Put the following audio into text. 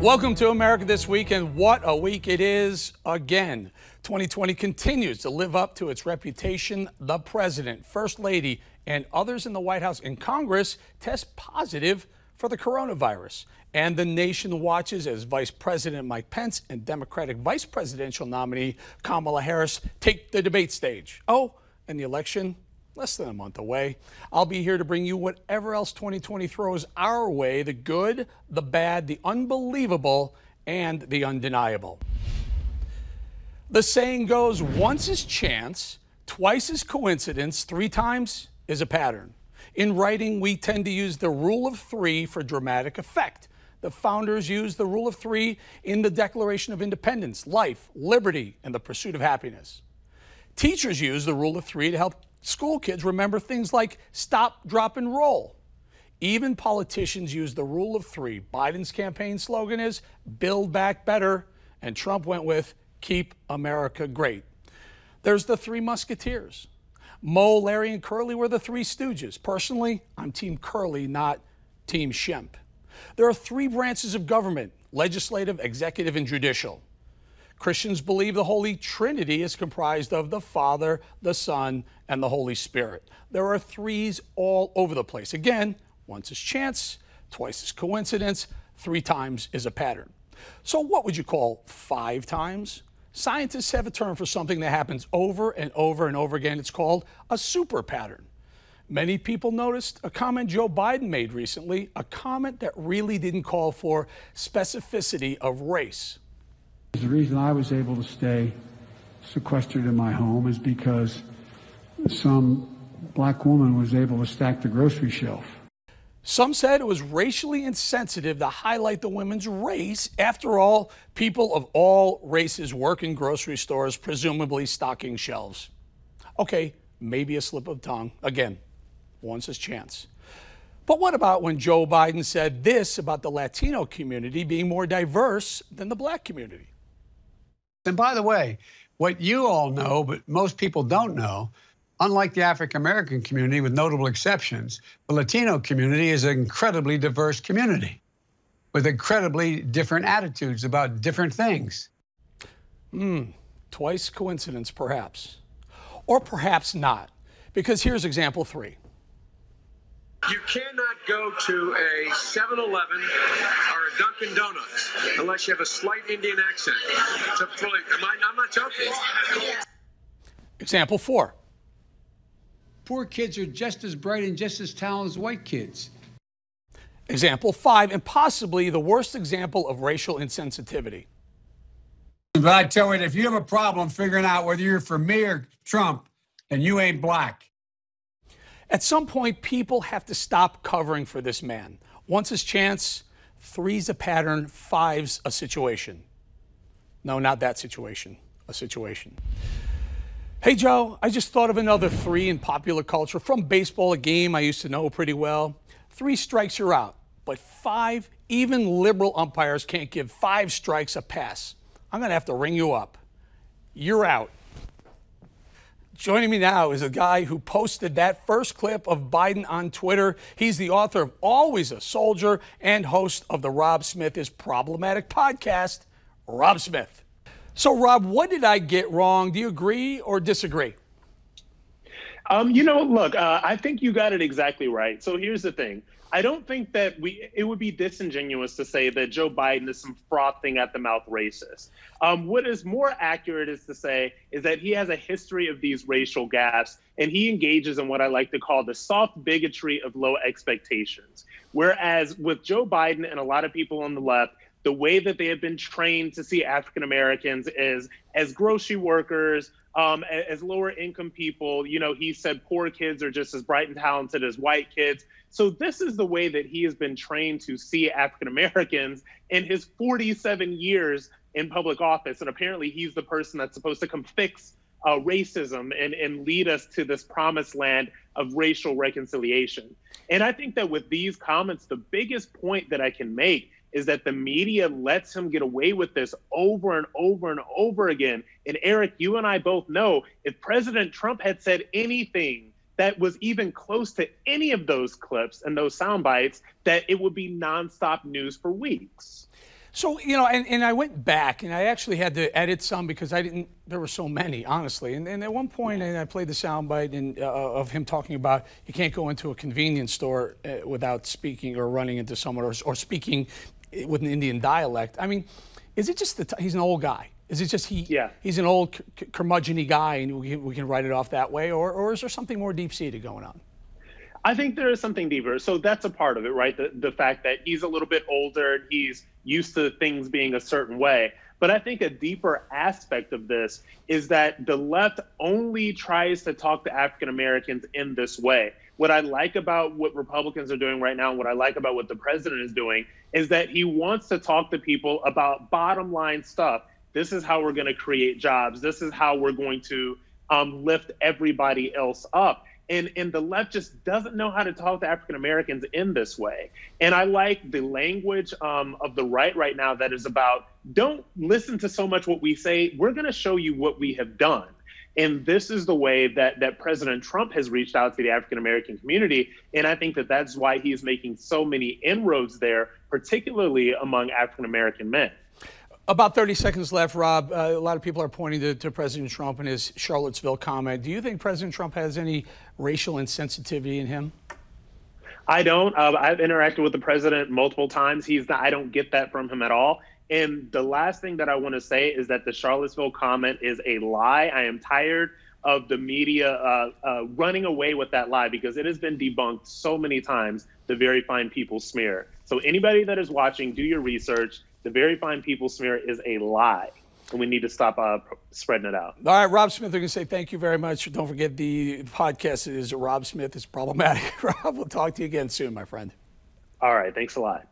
Welcome to America This Week, and what a week it is again. 2020 continues to live up to its reputation. The president, first lady, and others in the White House and Congress test positive for the coronavirus. And the nation watches as Vice President Mike Pence and Democratic vice presidential nominee Kamala Harris take the debate stage. Oh, and the election less than a month away. I'll be here to bring you whatever else 2020 throws our way, the good, the bad, the unbelievable, and the undeniable. The saying goes, once is chance, twice is coincidence, three times is a pattern. In writing, we tend to use the rule of three for dramatic effect. The founders used the rule of three in the Declaration of Independence, life, liberty, and the pursuit of happiness. Teachers use the rule of three to help school kids remember things like stop, drop, and roll. Even politicians use the rule of three. Biden's campaign slogan is Build Back Better, and Trump went with Keep America Great. There's the Three Musketeers. Moe, Larry, and Curly were the Three Stooges. Personally, I'm Team Curly, not Team Shemp. There are three branches of government: legislative, executive, and judicial. Christians believe the Holy Trinity is comprised of the Father, the Son, and the Holy Spirit. There are threes all over the place. Again, once is chance, twice is coincidence, three times is a pattern. So what would you call five times? Scientists have a term for something that happens over and over and over again. It's called a super pattern. Many people noticed a comment Joe Biden made recently, a comment that really didn't call for specificity of race. The reason I was able to stay sequestered in my home is because some black woman was able to stack the grocery shelf. Some said it was racially insensitive to highlight the women's race. After all, people of all races work in grocery stores, presumably stocking shelves. Okay, maybe a slip of tongue. Again, once is chance. But what about when Joe Biden said this about the Latino community being more diverse than the black community? And by the way, what you all know, but most people don't know, unlike the African-American community, with notable exceptions, the Latino community is an incredibly diverse community with incredibly different attitudes about different things. Twice coincidence, perhaps. Or perhaps not, because here's example three. You cannot go to a 7-Eleven or a Dunkin' Donuts unless you have a slight Indian accent. I'm not joking. Example four. Poor kids are just as bright and just as talented as white kids. Example five, and possibly the worst example of racial insensitivity. But I tell you, if you have a problem figuring out whether you're for me or Trump, and you ain't black. At some point, people have to stop covering for this man. Once is chance, three's a pattern, five's a situation. No, not that situation, a situation. Hey, Joe, I just thought of another three in popular culture. From baseball, a game I used to know pretty well. 3 strikes, you're out. But 5, even liberal umpires can't give 5 strikes a pass. I'm going to have to ring you up. You're out. Joining me now is a guy who posted that first clip of Biden on Twitter. He's the author of Always a Soldier and host of the Rob Smith is Problematic podcast, Rob Smith. So, Rob, what did I get wrong? Do you agree or disagree? Look, I think you got it exactly right. So here's the thing. I don't think that it would be disingenuous to say that Joe Biden is some frothing at the mouth racist. What is more accurate is to say is that he has a history of these racial gaffes, and he engages in what I like to call the soft bigotry of low expectations. Whereas with Joe Biden and a lot of people on the left, the way that they have been trained to see African Americans is as grocery workers, as lower income people. He said poor kids are just as bright and talented as white kids. So this is the way that he has been trained to see African Americans in his 47 years in public office. And apparently he's the person that's supposed to come fix racism and lead us to this promised land of racial reconciliation. And I think that with these comments, the biggest point that I can make is that the media lets him get away with this over and over and over again. And Eric, you and I both know if President Trump had said anything that was even close to any of those clips and those sound bites, that it would be nonstop news for weeks. So, you know, and I went back and I actually had to edit some because there were so many, honestly. And at one point, and I played the soundbite of him talking about you can't go into a convenience store without speaking or running into someone or speaking with an Indian dialect. I mean, is it just he's an old guy? Is it just he's an old curmudgeon-y guy and we can write it off that way? Or is there something more deep-seated going on? I think there is something deeper. So that's a part of it, right? The fact that he's a little bit older and he's used to things being a certain way. But I think a deeper aspect of this is that the left only tries to talk to African Americans in this way. What I like about what Republicans are doing right now, and what I like about what the president is doing, is that he wants to talk to people about bottom line stuff. This is how we're going to create jobs. This is how we're going to lift everybody else up. And the left just doesn't know how to talk to African Americans in this way. And I like the language of the right now that is about, don't listen to so much what we say. We're going to show you what we have done. And this is the way that President Trump has reached out to the African American community. And I think that that's why he's making so many inroads there, particularly among African American men. About 30 seconds left, Rob. A lot of people are pointing to President Trump and his Charlottesville comment. Do you think President Trump has any racial insensitivity in him? I don't. I've interacted with the president multiple times. I don't get that from him at all. And the last thing that I want to say is that the Charlottesville comment is a lie. I am tired of the media running away with that lie because it has been debunked so many times, the Very Fine People smear. So anybody that is watching, do your research. The Very Fine People smear is a lie, and we need to stop spreading it out. All right, Rob Smith, we're going to say thank you very much. Don't forget the podcast is Rob Smith is Problematic. Rob, we'll talk to you again soon, my friend. All right, thanks a lot.